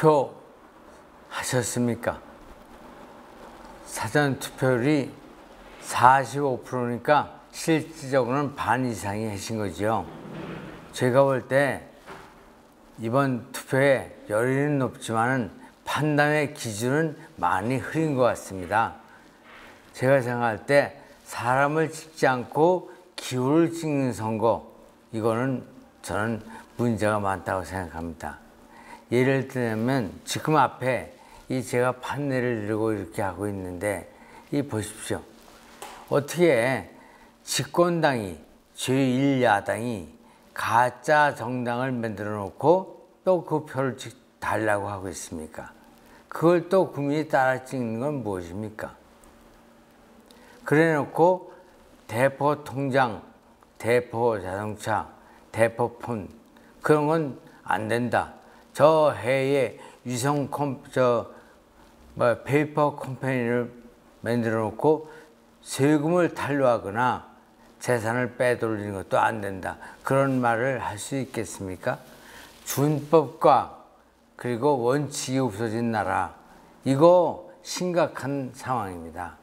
투표하셨습니까? 사전 투표율이 45%니까 실질적으로는 반 이상이 하신 거죠. 제가 볼 때 이번 투표에 열의는 높지만 판단의 기준은 많이 흐린 것 같습니다. 제가 생각할 때 사람을 찍지 않고 기호를 찍는 선거, 이거는 저는 문제가 많다고 생각합니다. 예를 들면 지금 앞에 이 제가 판넬을 들고 이렇게 하고 있는데 이 보십시오. 어떻게 집권당이 제1야당이 가짜 정당을 만들어 놓고 또 그 표를 달라고 하고 있습니까? 그걸 또 국민이 따라 찍는 건 무엇입니까? 그래 놓고 대포 통장, 대포 자동차, 대포폰 그런 건 안 된다. 저 해에 위성 페이퍼 컴퍼니를 만들어 놓고 세금을 탈루하거나 재산을 빼돌리는 것도 안 된다. 그런 말을 할 수 있겠습니까? 준법과 그리고 원칙이 없어진 나라, 이거 심각한 상황입니다.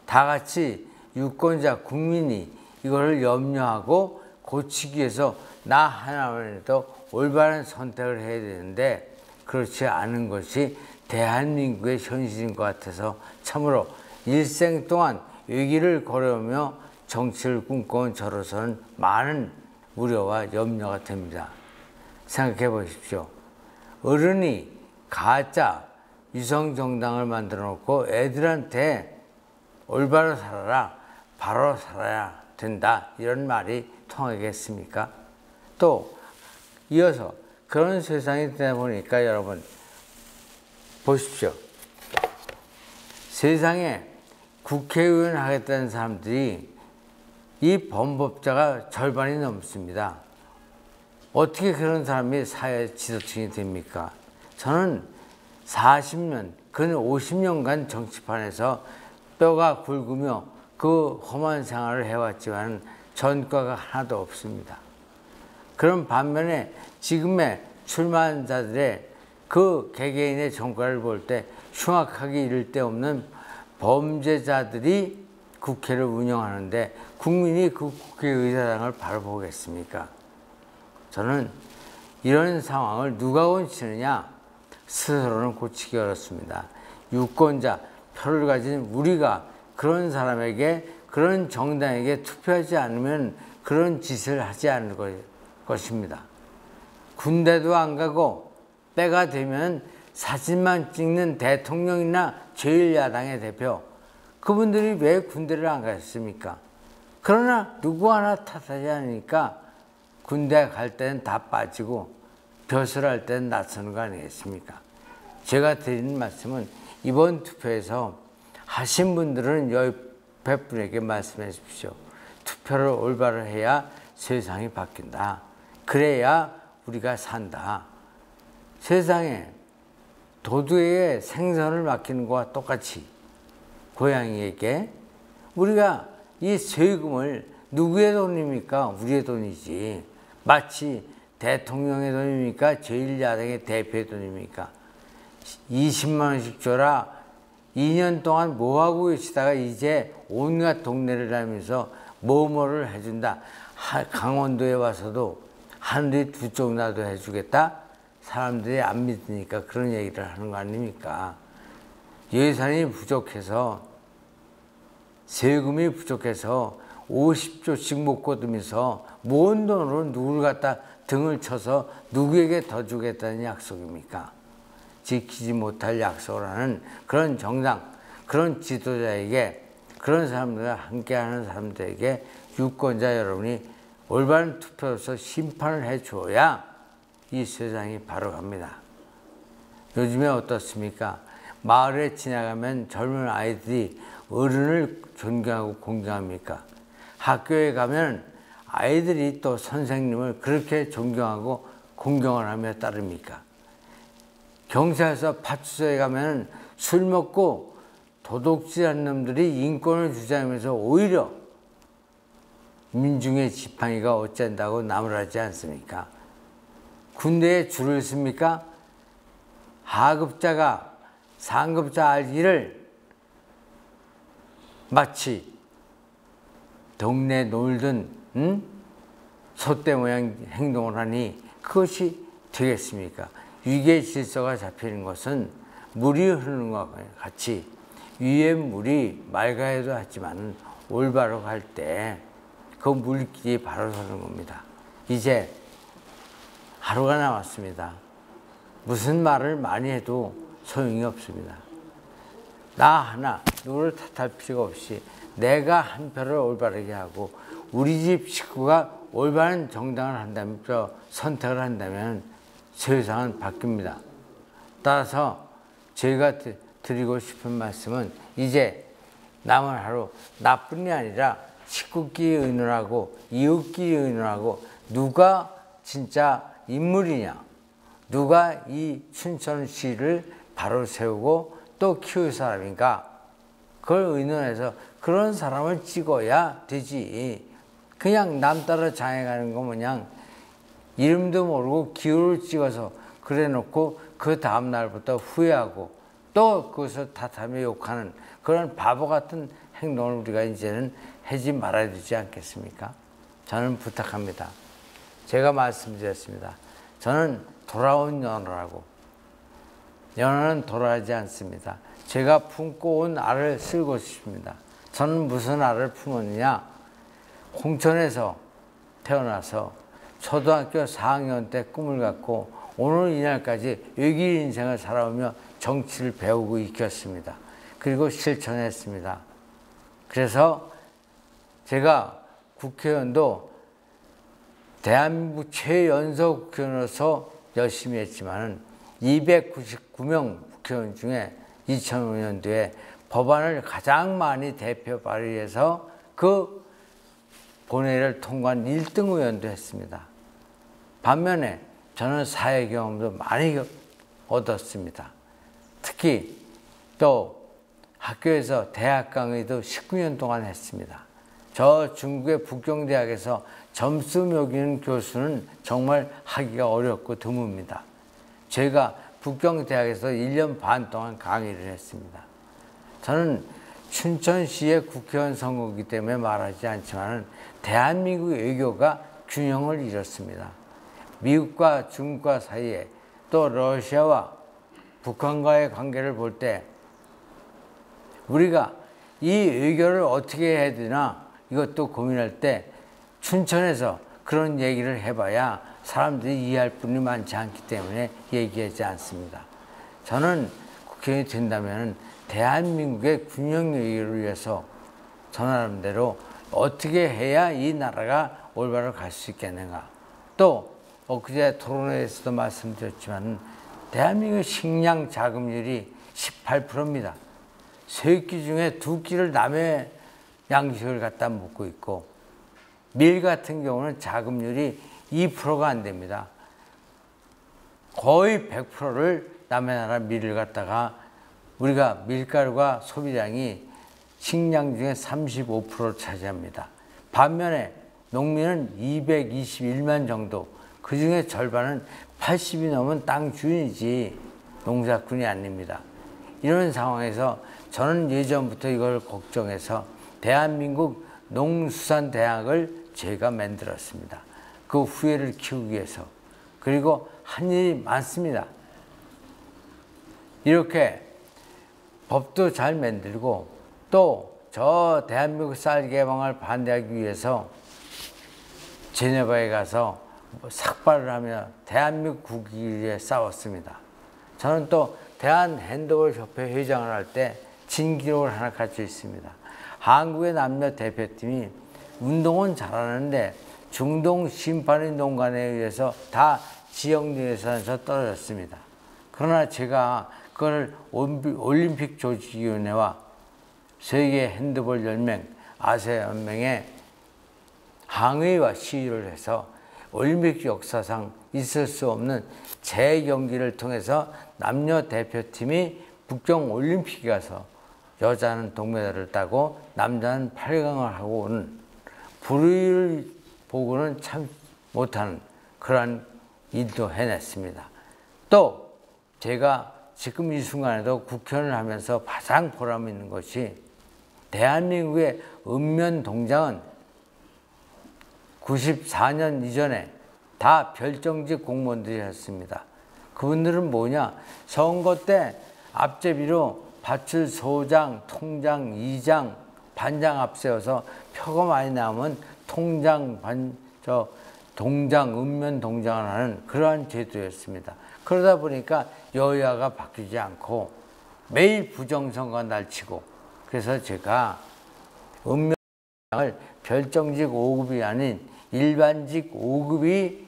다 같이 유권자, 국민이 이거를 염려하고 고치기 위해서 나 하나만이라도 올바른 선택을 해야 되는데 그렇지 않은 것이 대한민국의 현실인 것 같아서 참으로 일생 동안 위기를 걸어오며 정치를 꿈꿔온 저로서는 많은 우려와 염려가 됩니다. 생각해 보십시오. 어른이 가짜 위성정당을 만들어 놓고 애들한테 올바로 살아라, 바로 살아야 된다, 이런 말이 통하겠습니까? 또 이어서 그런 세상이 되다 보니까 여러분 보십시오. 세상에 국회의원 하겠다는 사람들이 이 범법자가 절반이 넘습니다. 어떻게 그런 사람이 사회 지도층이 됩니까? 저는 40년, 근 50년간 정치판에서 뼈가 굵으며 그 험한 생활을 해왔지만 전과가 하나도 없습니다. 그런 반면에 지금의 출마한 자들의 그 개개인의 전과를 볼 때 흉악하게 이를 데 없는 범죄자들이 국회를 운영하는데 국민이 그 국회의사당을 바로 보겠습니까? 저는 이런 상황을 누가 고치느냐? 스스로는 고치기 어렵습니다. 유권자, 표를 가진 우리가 그런 사람에게, 그런 정당에게 투표하지 않으면 그런 짓을 하지 않을 것입니다. 군대도 안 가고 때가 되면 사진만 찍는 대통령이나 제1야당의 대표, 그분들이 왜 군대를 안 가셨습니까? 그러나 누구 하나 탓하지 않으니까 군대 갈 때는 다 빠지고 벼슬할 때는 나서는 거 아니겠습니까? 제가 드리는 말씀은 이번 투표에서 하신 분들은 옆에 분에게 말씀해 주십시오. 투표를 올바로 해야 세상이 바뀐다. 그래야 우리가 산다. 세상에 도둑에게 생선을 맡기는 것과 똑같이 고양이에게 우리가 이 세금을 누구의 돈입니까? 우리의 돈이지. 마치 대통령의 돈입니까? 제1야당의 대표의 돈입니까? 20만 원씩 줘라. 2년 동안 뭐하고 계시다가 이제 온갖 동네를 다니면서 뭐뭐를 해준다. 강원도에 와서도 하늘이 두 쪽 나도 해주겠다. 사람들이 안 믿으니까 그런 얘기를 하는 거 아닙니까? 예산이 부족해서, 세금이 부족해서 50조씩 못 거두면서 뭔 돈으로 누굴 갖다 등을 쳐서 누구에게 더 주겠다는 약속입니까? 지키지 못할 약속을 하는 그런 정당, 그런 지도자에게, 그런 사람들과 함께하는 사람들에게 유권자 여러분이 올바른 투표로서 심판을 해줘야 이 세상이 바로 갑니다. 요즘에 어떻습니까? 마을에 지나가면 젊은 아이들이 어른을 존경하고 공경합니까? 학교에 가면 아이들이 또 선생님을 그렇게 존경하고 공경을 하며 따릅니까? 경찰서 파출소에 가면 술 먹고 도둑질한 놈들이 인권을 주장하면서 오히려 민중의 지팡이가 어쩐다고 나무라지 않습니까? 군대에 줄을 씁니까? 하급자가 상급자 알기를 마치 동네 놀던 소떼 모양 행동을 하니 그것이 되겠습니까? 위계 질서가 잡히는 것은 물이 흐르는 것과 같이 위에 물이 맑아야도 하지만 올바로 갈 때 그 물길이 바로 서는 겁니다. 이제 하루가 남았습니다. 무슨 말을 많이 해도 소용이 없습니다. 나 하나 누구를 탓할 필요가 없이 내가 한 표를 올바르게 하고 우리 집 식구가 올바른 정당을 한다면, 선택을 한다면 세상은 바뀝니다. 따라서 제가 드리고 싶은 말씀은 이제 남은 하루 나뿐이 아니라 식구끼리 의논하고 이웃끼리 의논하고 누가 진짜 인물이냐, 누가 이 춘천시를 바로 세우고 또 키울 사람인가, 그걸 의논해서 그런 사람을 찍어야 되지. 그냥 남 따라 장해가는 거 마냥 이름도 모르고 기호를 찍어서 그래 놓고 그 다음 날부터 후회하고 또 그것을 탓하며 욕하는 그런 바보 같은 행동을 우리가 이제는 하지 말아야 되지 않겠습니까? 저는 부탁합니다. 제가 말씀드렸습니다. 저는 돌아온 연어라고. 연어는 돌아가지 않습니다. 제가 품고 온 알을 쓸고 싶습니다. 저는 무슨 알을 품었느냐? 홍천에서 태어나서 초등학교 4학년 때 꿈을 갖고 오늘 이날까지 외길 인생을 살아오며 정치를 배우고 익혔습니다. 그리고 실천했습니다. 그래서 제가 국회의원도 대한민국 최연소 국회의원으로서 열심히 했지만 299명 국회의원 중에 2005년도에 법안을 가장 많이 대표 발의해서 그 본회의를 통과한 1등 의원도 했습니다. 반면에 저는 사회 경험도 많이 얻었습니다. 특히 또 학교에서 대학 강의도 19년 동안 했습니다. 저 중국의 북경대학에서 점수 매기는 교수는 정말 하기가 어렵고 드뭅니다. 제가 북경대학에서 1년 반 동안 강의를 했습니다. 저는 춘천시의 국회의원 선거이기 때문에 말하지 않지만 대한민국 외교가 균형을 잃었습니다. 미국과 중국과 사이에 또 러시아와 북한과의 관계를 볼 때 우리가 이 외교를 어떻게 해야 되나 이것도 고민할 때 춘천에서 그런 얘기를 해봐야 사람들이 이해할 분이 많지 않기 때문에 얘기하지 않습니다. 저는 국회의원이 된다면 대한민국의 균형 외교를 위해서 저 나름대로 어떻게 해야 이 나라가 올바로 갈 수 있겠는가. 또 엊그제 토론회에서도 말씀드렸지만 대한민국 식량 자급률이 18%입니다. 3끼 중에 2끼를 남의 양식을 갖다 먹고 있고 밀 같은 경우는 자급률이 2%가 안 됩니다. 거의 100%를 남의 나라 밀을 갖다가 우리가 밀가루가 소비량이 식량 중에 35%를 차지합니다. 반면에 농민은 221만 정도, 그 중에 절반은 80이 넘은 땅 주인이지 농사꾼이 아닙니다. 이런 상황에서 저는 예전부터 이걸 걱정해서 대한민국 농수산대학을 제가 만들었습니다. 그 후예를 키우기 위해서. 그리고 한 일이 많습니다. 이렇게 법도 잘 만들고 또 저 대한민국 쌀 개방을 반대하기 위해서 제네바에 가서 삭발을 하며 대한민국 국익을 위해 싸웠습니다. 저는 또 대한핸드볼협회 회장을 할 때 진기록을 하나 가지고 있습니다. 한국의 남녀 대표팀이 운동은 잘하는데 중동 심판인 농간에 의해서 다 지역 예선에서 떨어졌습니다. 그러나 제가 그걸 올림픽 조직위원회와 세계 핸드볼 연맹, 아시아 연맹에 항의와 시위를 해서 올림픽 역사상 있을 수 없는 재경기를 통해서 남녀 대표팀이 북경 올림픽에 가서 여자는 동메달을 따고 남자는 8강을 하고 오는 불의를 보고는 참 못하는 그러한 일도 해냈습니다. 또 제가 지금 이 순간에도 국회의원을 하면서 가장 보람 있는 것이 대한민국의 읍면동장은 94년 이전에 다 별정직 공무원들이었습니다. 그분들은 뭐냐? 선거 때 앞제비로 파출소장, 통장, 이장, 반장 앞세워서 표가 많이 나오면 통장, 동장, 읍면 동장을 하는 그러한 제도였습니다. 그러다 보니까 여야가 바뀌지 않고 매일 부정선거가 날치고, 그래서 제가 읍면을 별정직 5급이 아닌 일반직 5급이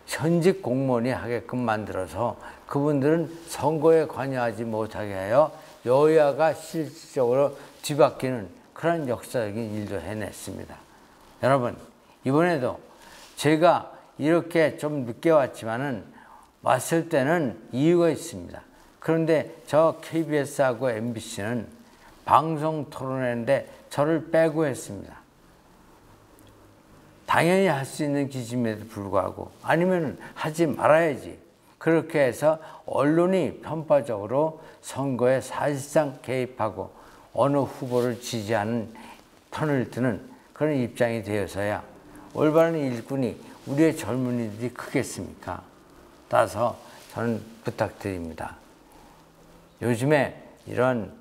현직 공무원이 하게끔 만들어서 그분들은 선거에 관여하지 못하게 하여 여야가 실질적으로 뒤바뀌는 그런 역사적인 일도 해냈습니다. 여러분, 이번에도 제가 이렇게 좀 늦게 왔지만은 왔을 때는 이유가 있습니다. 그런데 저 KBS하고 MBC는 방송 토론회인데 저를 빼고 했습니다. 당연히 할 수 있는 기준임에도 불구하고, 아니면 하지 말아야지. 그렇게 해서 언론이 편파적으로 선거에 사실상 개입하고 어느 후보를 지지하는 편을 드는 그런 입장이 되어서야 올바른 일꾼이 우리의 젊은이들이 크겠습니까? 따라서 저는 부탁드립니다. 요즘에 이런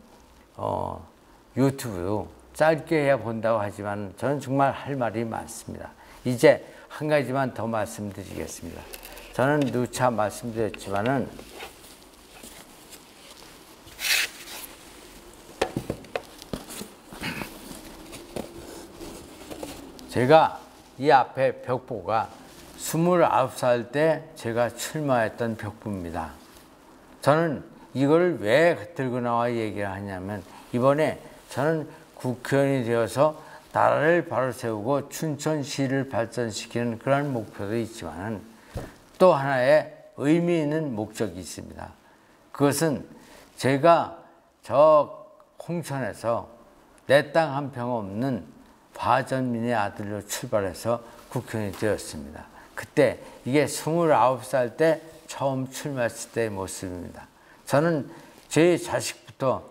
유튜브 짧게 해야 본다고 하지만 저는 정말 할 말이 많습니다. 이제 한 가지만 더 말씀드리겠습니다. 저는 누차 말씀드렸지만은 제가 이 앞에 벽보가 29살 때 제가 출마했던 벽보입니다. 저는 이거를 왜 들고 나와 얘기를 하냐면, 이번에 저는 국회의원이 되어서 나라를 바로 세우고 춘천시를 발전시키는 그런 목표도 있지만 또 하나의 의미 있는 목적이 있습니다. 그것은 제가 저 홍천에서 내 땅 한 평 없는 과전민의 아들로 출발해서 국회의원이 되었습니다. 그때 이게 29살 때 처음 출마했을 때의 모습입니다. 저는 제 자식부터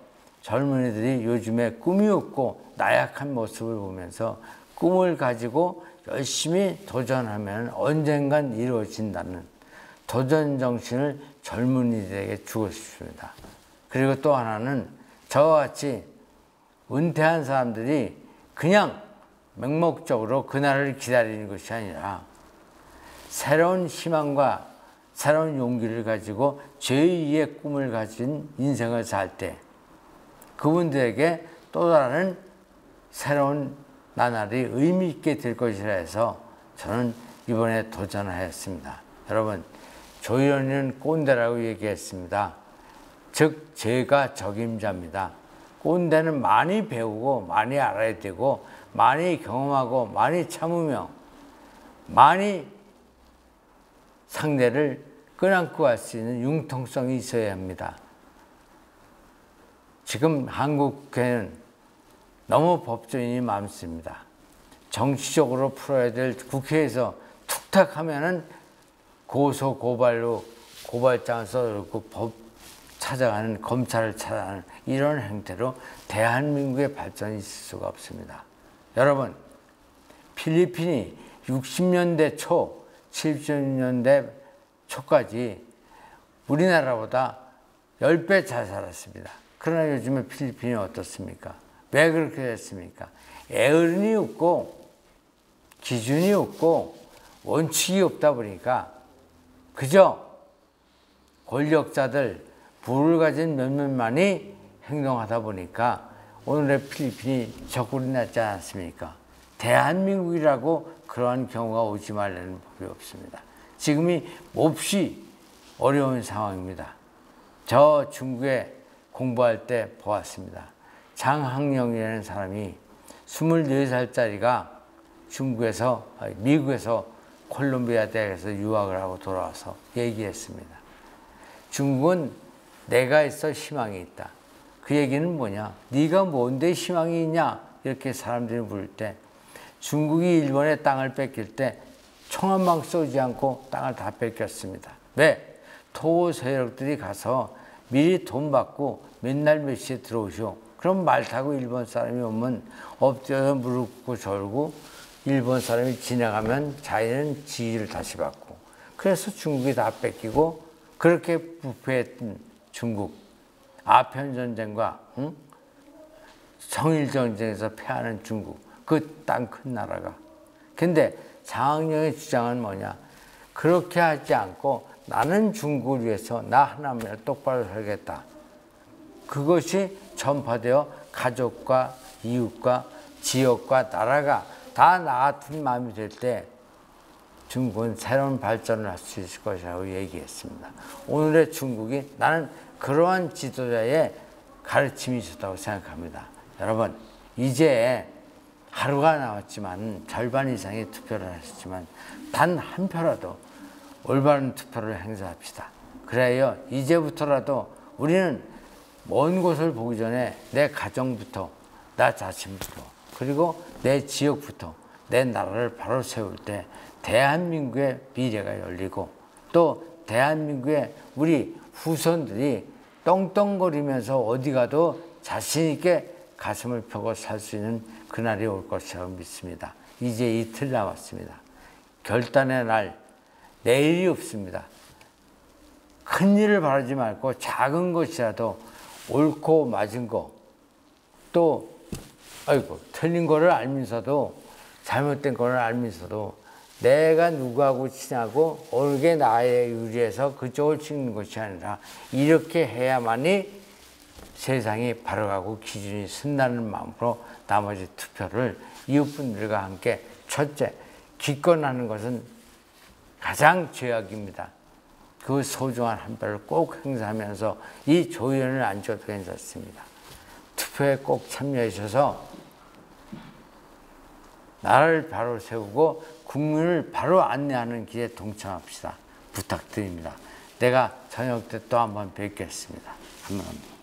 젊은이들이 요즘에 꿈이 없고 나약한 모습을 보면서 꿈을 가지고 열심히 도전하면 언젠간 이루어진다는 도전 정신을 젊은이들에게 주고 싶습니다. 그리고 또 하나는 저와 같이 은퇴한 사람들이 그냥 맹목적으로 그날을 기다리는 것이 아니라 새로운 희망과 새로운 용기를 가지고 제2의 꿈을 가진 인생을 살 때 그분들에게 또 다른 새로운 나날이 의미 있게 될 것이라 해서 저는 이번에 도전하였습니다. 여러분, 조현이는 꼰대라고 얘기했습니다. 즉 제가 적임자입니다. 꼰대는 많이 배우고 많이 알아야 되고 많이 경험하고 많이 참으며 많이 상대를 끌어안고 갈 수 있는 융통성이 있어야 합니다. 지금 한국에는 너무 법조인이 많습니다. 정치적으로 풀어야 될 국회에서 툭탁하면은 고소 고발로 고발장을 써놓고 법 찾아가는, 검찰을 찾아가는 이런 행태로 대한민국의 발전이 있을 수가 없습니다. 여러분, 필리핀이 60년대 초, 70년대 초까지 우리나라보다 10배 잘 살았습니다. 그러나 요즘에 필리핀이 어떻습니까? 왜 그렇게 됐습니까? 애언이 없고 기준이 없고 원칙이 없다 보니까 그저 권력자들, 부를 가진 몇몇만이 행동하다 보니까 오늘의 필리핀이 저꼴이 났지 않습니까? 대한민국이라고 그러한 경우가 오지 말라는 법이 없습니다. 지금이 몹시 어려운 상황입니다. 저 중국에 공부할 때 보았습니다. 장학령이라는 사람이 24살짜리가 미국에서 콜롬비아 대학에서 유학을 하고 돌아와서 얘기했습니다. 중국은 내가 있어 희망이 있다. 그 얘기는 뭐냐? 네가 뭔데 희망이 있냐? 이렇게 사람들이 물을 때 중국이 일본의 땅을 뺏길 때 총 한 방 쏘지 않고 땅을 다 뺏겼습니다. 왜? 토호 세력들이 가서 미리 돈 받고 맨날 몇 시에 들어오시오. 그럼 말 타고 일본 사람이 오면 엎드려서 무릎 꿇고 절고 일본 사람이 지나가면 자기는 지위를 다시 받고 그래서 중국이 다 뺏기고 그렇게 부패했던 중국 아편전쟁과 청일전쟁에서 패하는 중국 그 땅 큰 나라가 근데 장학령의 주장은 뭐냐 그렇게 하지 않고 나는 중국을 위해서 나 하나만 똑바로 살겠다. 그것이 전파되어 가족과 이웃과 지역과 나라가 다 나 같은 마음이 될 때 중국은 새로운 발전을 할 수 있을 것이라고 얘기했습니다. 오늘의 중국이 나는 그러한 지도자의 가르침이 있었다고 생각합니다. 여러분 이제 하루가 남았지만 절반 이상의 투표를 하셨지만 단 한 표라도 올바른 투표를 행사합시다. 그래야 이제부터라도 우리는 먼 곳을 보기 전에 내 가정부터 나 자신부터 그리고 내 지역부터 내 나라를 바로 세울 때 대한민국의 미래가 열리고 또 대한민국의 우리 후손들이 떵떵거리면서 어디 가도 자신 있게 가슴을 펴고 살 수 있는 그날이 올 것이라고 믿습니다. 이제 이틀 남았습니다. 결단의 날 내일이 없습니다. 큰 일을 바라지 말고 작은 것이라도 옳고 맞은 거 또 틀린 거를 알면서도 잘못된 거를 알면서도 내가 누구하고 친하고 옳게 나에 유리해서 그쪽을 찍는 것이 아니라 이렇게 해야만이 세상이 바로가고 기준이 쓴다는 마음으로 나머지 투표를 이웃분들과 함께 첫째, 기권하는 것은 가장 죄악입니다. 그 소중한 한 표를 꼭 행사하면서 이 조연을 안 줘도 괜찮습니다. 투표에 꼭 참여해 주셔서 나라를 바로 세우고 국민을 바로 안내하는 길에 동참합시다. 부탁드립니다. 내가 저녁 때 또 한번 뵙겠습니다. 감사합니다.